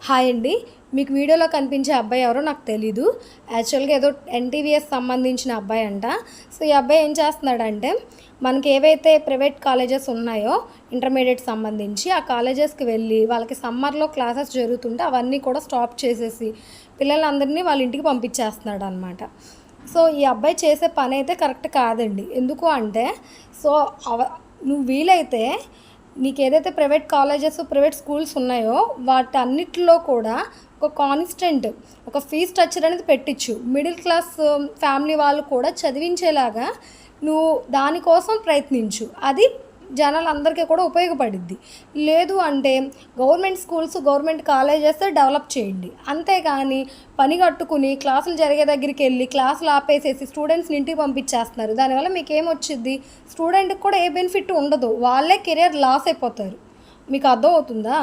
Hi అండి. మీకు వీడియోలో కనిపించే అబ్బాయి ఎవరో నాకు తెలీదు. యాక్చువల్‌గా ఏదో ఎన్‌టీవీఎస్ సంబంధించిన అబ్బాయి అంట. సో, ఈ అబ్బాయి ఏం చేస్తున్నాడంటే, మనకి ఏవైతే ప్రైవేట్ కాలేజెస్ ఉన్నాయో ఇంటర్మీడియేట్ సంబంధించి, ఆ కాలేజెస్‌కి వెళ్ళి వాళ్ళకి సమ్మర్‌లో క్లాసెస్ జరుగుతుంటే అవన్నీ కూడా స్టాప్ చేసేసి, పిల్లలందరినీ వాళ్ళ ఇంటికి పంపించేస్తున్నాడనమాట. సో, ఈ అబ్బాయి చేసే పనైతే కరెక్ట్ కాదండి. ఎందుకు అంటే, సో, నువ్వు వీలైతే నీకేదైతే ప్రైవేట్ కాలేజెస్, ప్రైవేట్ స్కూల్స్ ఉన్నాయో వాటన్నిటిలో కూడా ఒక కాన్స్టెంట్ ఒక ఫీజ్ స్ట్రక్చర్ అనేది పెట్టించు. మిడిల్ క్లాస్ ఫ్యామిలీ వాళ్ళు కూడా చదివించేలాగా నువ్వు దానికోసం ప్రయత్నించు. అది జనాలందరికీ కూడా ఉపయోగపడిద్ది. లేదు అంటే government schools, government colleges develop చేయండి. అంతేగాని పని కట్టుకుని క్లాసులు జరిగే దగ్గరికి వెళ్ళి క్లాసులు ఆపేసేసి స్టూడెంట్స్ని ఇంటికి పంపించేస్తున్నారు. దానివల్ల మీకేమొచ్చిద్ది? స్టూడెంట్కి కూడా ఏ బెనిఫిట్ ఉండదు. వాళ్ళే కెరియర్ లాస్ అయిపోతారు. మీకు అర్థం అవుతుందా?